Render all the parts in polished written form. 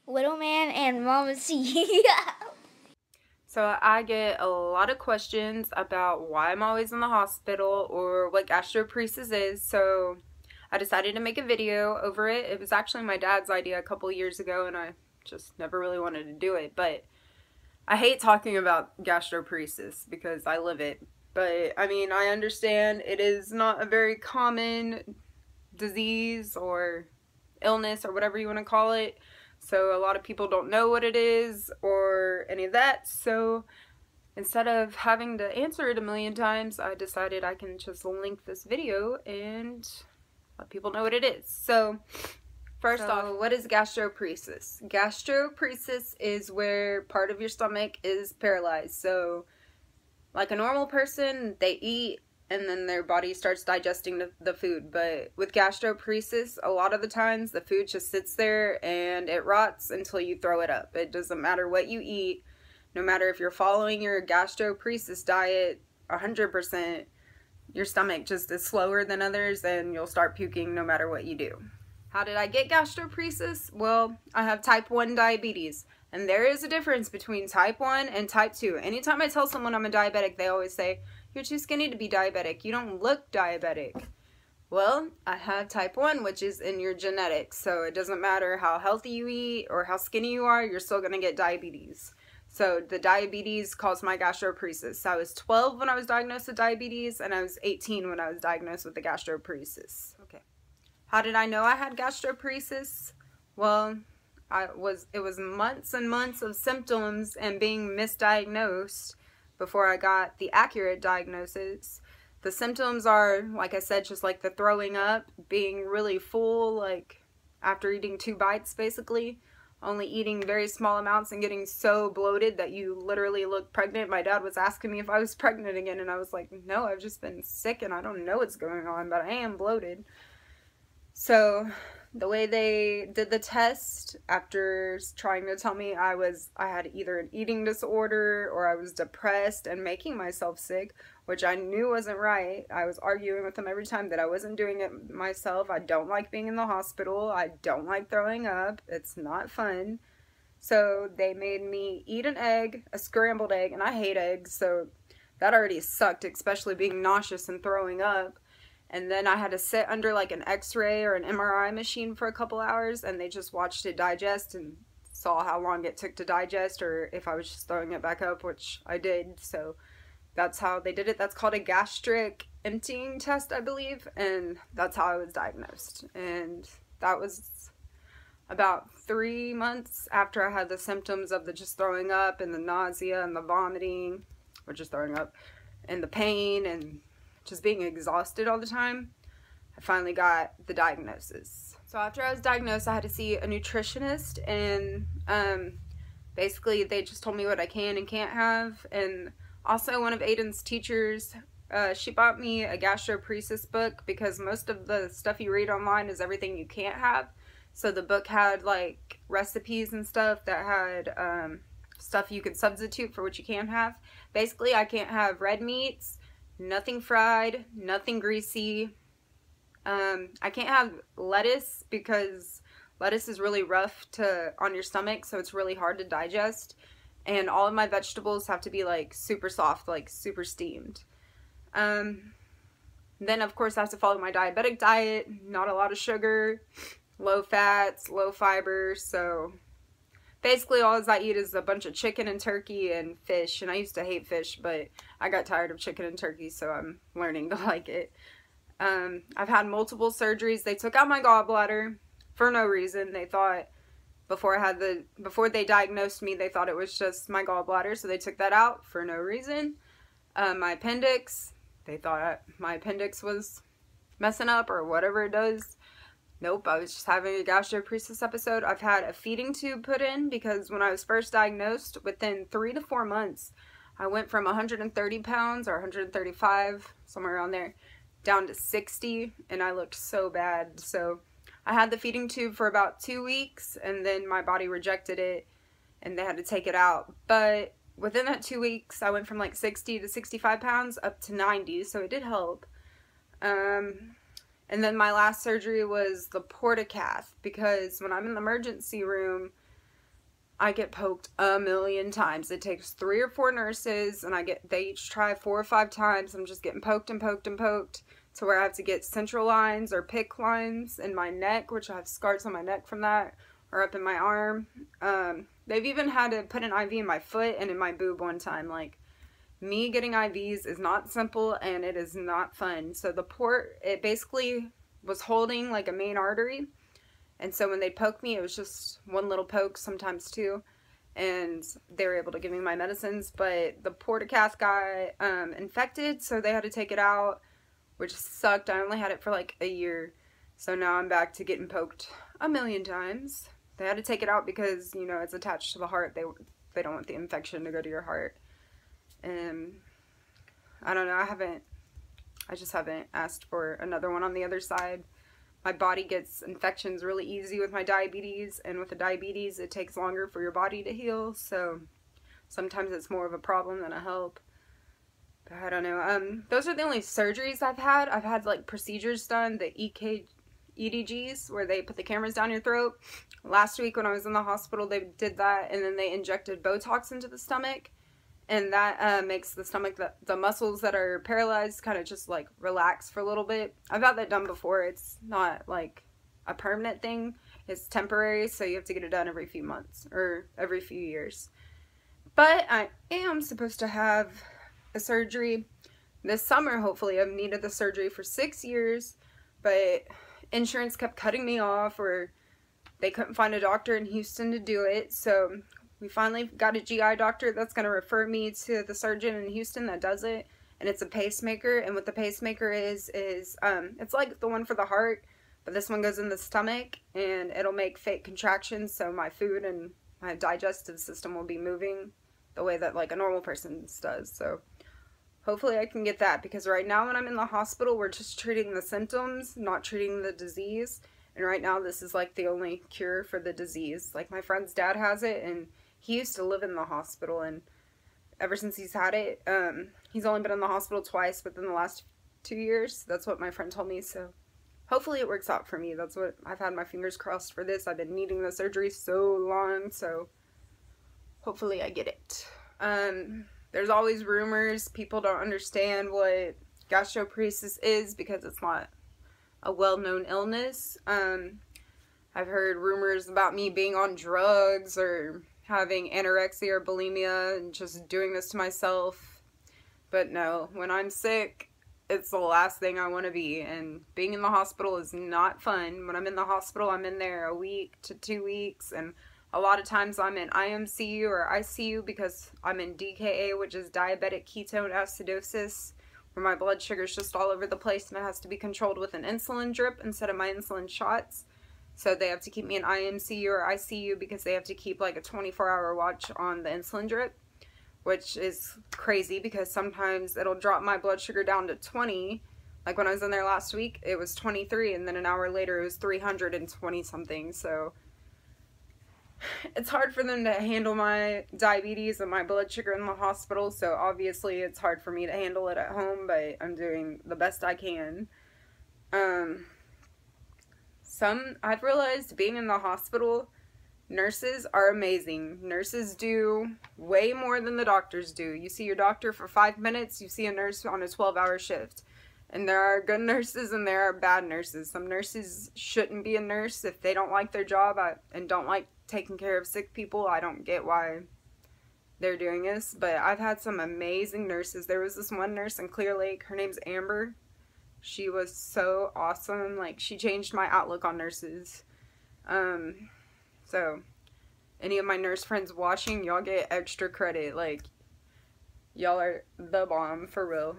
Little Man and Mama C. So I get a lot of questions about why I'm always in the hospital or what gastroparesis is, so I decided to make a video over it. It was actually my dad's idea a couple years ago and I just never really wanted to do it, but I hate talking about gastroparesis because I live it. But I mean, I understand it is not a very common disease or illness or whatever you want to call it. So a lot of people don't know what it is or any of that. So instead of having to answer it a million times, I decided I can just link this video and let people know what it is. So first off, what is gastroparesis? Gastroparesis is where part of your stomach is paralyzed. So like a normal person, they eat and then their body starts digesting the food. But with gastroparesis, a lot of the times the food just sits there and it rots until you throw it up. It doesn't matter what you eat. No matter if you're following your gastroparesis diet 100%, your stomach just is slower than others and you'll start puking no matter what you do. How did I get gastroparesis? Well, I have type 1 diabetes. And there is a difference between type 1 and type 2. Anytime I tell someone I'm a diabetic, they always say, "You're too skinny to be diabetic. You don't look diabetic." Well, I have type 1, which is in your genetics. So it doesn't matter how healthy you eat or how skinny you are, you're still going to get diabetes. So the diabetes caused my gastroparesis. I was 12 when I was diagnosed with diabetes, and I was 18 when I was diagnosed with the gastroparesis. Okay. How did I know I had gastroparesis? Well, it was months and months of symptoms and being misdiagnosed before I got the accurate diagnosis. The symptoms are, like I said, just like the throwing up, being really full, like after eating 2 bites basically, only eating very small amounts and getting so bloated that you literally look pregnant. My dad was asking me if I was pregnant again and I was like, no, I've just been sick and I don't know what's going on, but I am bloated. So the way they did the test, after trying to tell me I had either an eating disorder or I was depressed and making myself sick, which I knew wasn't right. I was arguing with them every time that I wasn't doing it myself. I don't like being in the hospital. I don't like throwing up. It's not fun. So they made me eat an egg, a scrambled egg, and I hate eggs, so that already sucked, especially being nauseous and throwing up. And then I had to sit under like an x-ray or an MRI machine for a couple hours and they just watched it digest and saw how long it took to digest or if I was just throwing it back up, which I did. So that's how they did it. That's called a gastric emptying test, I believe. And that's how I was diagnosed. And that was about 3 months after I had the symptoms of the just throwing up and the nausea and the vomiting, or just throwing up, and the pain and just being exhausted all the time. I finally got the diagnosis. So after I was diagnosed, I had to see a nutritionist, and basically they just told me what I can and can't have. And also one of Aiden's teachers, she bought me a gastroparesis book because most of the stuff you read online is everything you can't have. So the book had like recipes and stuff that had stuff you could substitute for what you can have. Basically, I can't have red meats, nothing fried, nothing greasy. I can't have lettuce because lettuce is really rough on your stomach, so it's really hard to digest. And all of my vegetables have to be like super soft, like super steamed. Then of course I have to follow my diabetic diet, not a lot of sugar, low fats, low fiber. So basically all I eat is a bunch of chicken and turkey and fish, and I used to hate fish, but I got tired of chicken and turkey, so I'm learning to like it. I've had multiple surgeries. They took out my gallbladder for no reason. They thought before they diagnosed me, they thought it was just my gallbladder, so they took that out for no reason. My appendix, they thought my appendix was messing up or whatever it does. Nope, I was just having a gastroparesis episode. I've had a feeding tube put in because when I was first diagnosed, within 3 to 4 months, I went from 130 pounds or 135, somewhere around there, down to 60, and I looked so bad. So I had the feeding tube for about 2 weeks, and then my body rejected it, and they had to take it out. But within that 2 weeks, I went from like 60 to 65 pounds up to 90, so it did help. And then my last surgery was the portacath, because when I'm in the emergency room, I get poked a million times. It takes 3 or 4 nurses, and they each try 4 or 5 times. I'm just getting poked and poked and poked to where I have to get central lines or PICC lines in my neck, which I have scars on my neck from that, or up in my arm. They've even had to put an IV in my foot and in my boob one time. Like, me getting IVs is not simple, and it is not fun. So the port, it basically was holding like a main artery. And so when they poked me, it was just one little poke, sometimes two, and they were able to give me my medicines. But the portacath got infected, so they had to take it out, which sucked. I only had it for like a year, so now I'm back to getting poked a million times. They had to take it out because, you know, it's attached to the heart. They don't want the infection to go to your heart. And I don't know, I just haven't asked for another one on the other side. My body gets infections really easy with my diabetes, and with the diabetes it takes longer for your body to heal, so sometimes it's more of a problem than a help. But I don't know. Those are the only surgeries I've had. I've had like procedures done, the EDGs, where they put the cameras down your throat. Last week when I was in the hospital, they did that, and then they injected Botox into the stomach. And that makes the stomach, the muscles that are paralyzed kind of just like relax for a little bit. I've had that done before. It's not like a permanent thing. It's temporary, so you have to get it done every few months or every few years. But I am supposed to have a surgery this summer, hopefully. I've needed the surgery for 6 years, but insurance kept cutting me off, or they couldn't find a doctor in Houston to do it, so we finally got a GI doctor that's going to refer me to the surgeon in Houston that does it, and it's a pacemaker. And what the pacemaker is it's like the one for the heart, but this one goes in the stomach, and it'll make fake contractions, so my food and my digestive system will be moving the way that like a normal person's does. So hopefully I can get that, because right now when I'm in the hospital, we're just treating the symptoms, not treating the disease. And right now this is like the only cure for the disease. Like, my friend's dad has it, and he used to live in the hospital, and ever since he's had it, he's only been in the hospital twice within the last 2 years. That's what my friend told me, so hopefully it works out for me. That's what I've had my fingers crossed for this. I've been needing the surgery so long, so hopefully I get it. There's always rumors. People don't understand what gastroparesis is because it's not a well-known illness. I've heard rumors about me being on drugs or having anorexia or bulimia and just doing this to myself. But no, when I'm sick, it's the last thing I want to be, and being in the hospital is not fun. When I'm in the hospital, I'm in there a week to 2 weeks, and a lot of times I'm in IMCU or ICU because I'm in DKA, which is diabetic ketone acidosis, where my blood sugar is just all over the place and it has to be controlled with an insulin drip instead of my insulin shots. So they have to keep me in IMCU or ICU because they have to keep like a 24-hour watch on the insulin drip, which is crazy because sometimes it'll drop my blood sugar down to 20. Like when I was in there last week, it was 23, and then an hour later it was 320 something. So it's hard for them to handle my diabetes and my blood sugar in the hospital, so obviously it's hard for me to handle it at home, but I'm doing the best I can. I've realized being in the hospital, nurses are amazing. Nurses do way more than the doctors do. You see your doctor for 5 minutes, you see a nurse on a 12-hour shift. And there are good nurses and there are bad nurses. Some nurses shouldn't be a nurse if they don't like their job and don't like taking care of sick people. I don't get why they're doing this, but I've had some amazing nurses. There was this one nurse in Clear Lake. Her name's Amber. She was so awesome. Like, she changed my outlook on nurses. So any of my nurse friends watching, y'all get extra credit. Like, y'all are the bomb, for real.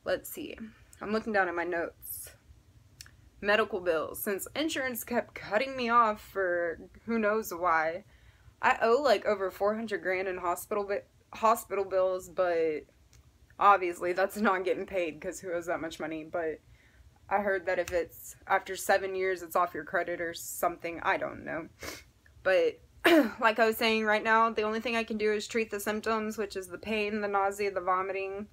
Let's see. I'm looking down at my notes. Medical bills. Since insurance kept cutting me off for who knows why, I owe like over 400 grand in hospital bills, but obviously that's not getting paid because who owes that much money. But I heard that if it's after 7 years, it's off your credit or something. I don't know. But like I was saying, right now, the only thing I can do is treat the symptoms, which is the pain, the nausea, the vomiting.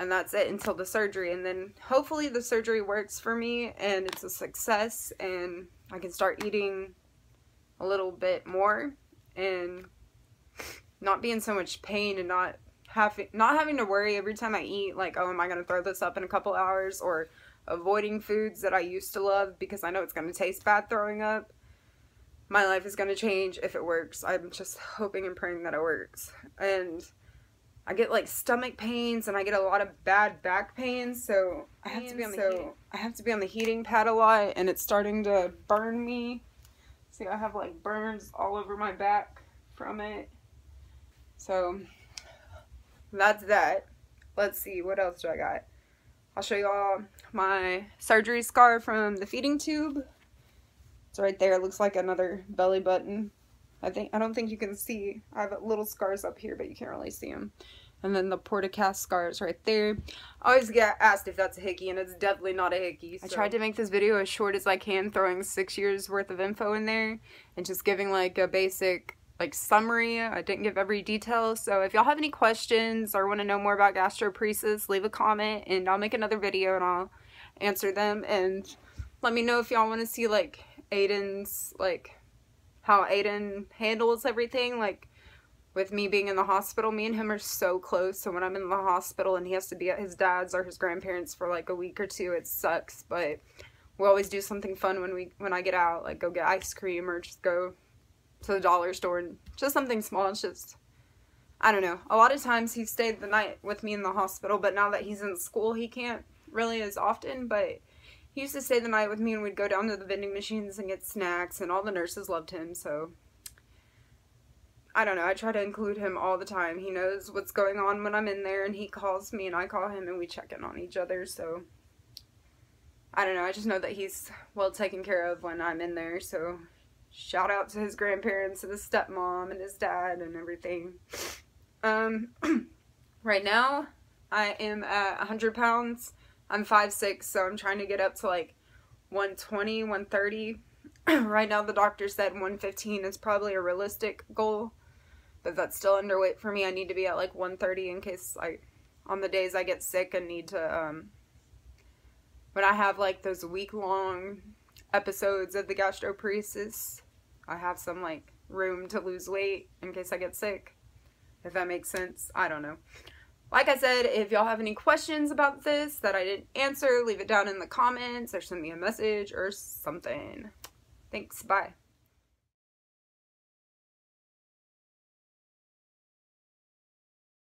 And that's it until the surgery. And then hopefully the surgery works for me and it's a success and I can start eating a little bit more and not be in so much pain and not having to worry every time I eat, like, oh, am I going to throw this up in a couple hours, or avoiding foods that I used to love because I know it's going to taste bad throwing up. My life is going to change if it works. I'm just hoping and praying that it works. And I get like stomach pains and I get a lot of bad back pains, so I have to be on the heating pad a lot, and it's starting to burn me. See, I have like burns all over my back from it. So that's that. Let's see, what else do I got? I'll show y'all my surgery scar from the feeding tube. It's right there. It looks like another belly button. I don't think you can see. I have little scars up here, but you can't really see them. And then the portacast scars right there. I always get asked if that's a hickey, and it's definitely not a hickey. So. I tried to make this video as short as I can, throwing 6 years worth of info in there and just giving like a basic like summary. I didn't give every detail, so if y'all have any questions or want to know more about gastroparesis, leave a comment and I'll make another video and I'll answer them. And let me know if y'all want to see like Aiden's, like how Aiden handles everything. Like with me being in the hospital, me and him are so close, so when I'm in the hospital and he has to be at his dad's or his grandparents for like a week or two, it sucks, but we always do something fun when I get out, like go get ice cream or just go to the dollar store and just something small. It's just, I don't know. A lot of times he stayed the night with me in the hospital, but now that he's in school, he can't really as often, but he used to stay the night with me and we'd go down to the vending machines and get snacks, and all the nurses loved him, so I don't know. I try to include him all the time. He knows what's going on when I'm in there, and he calls me and I call him and we check in on each other, so I don't know. I just know that he's well taken care of when I'm in there, so shout out to his grandparents and his stepmom and his dad and everything. Right now, I am at 100 pounds. I'm 5'6", so I'm trying to get up to like 120, 130. Right now, the doctor said 115 is probably a realistic goal, but that's still underweight for me. I need to be at like 130 in case on the days I get sick and need to, when I have like those week-long episodes of the gastroparesis, I have some like room to lose weight in case I get sick, if that makes sense. I don't know. Like I said, if y'all have any questions about this that I didn't answer, leave it down in the comments or send me a message or something. Thanks, bye.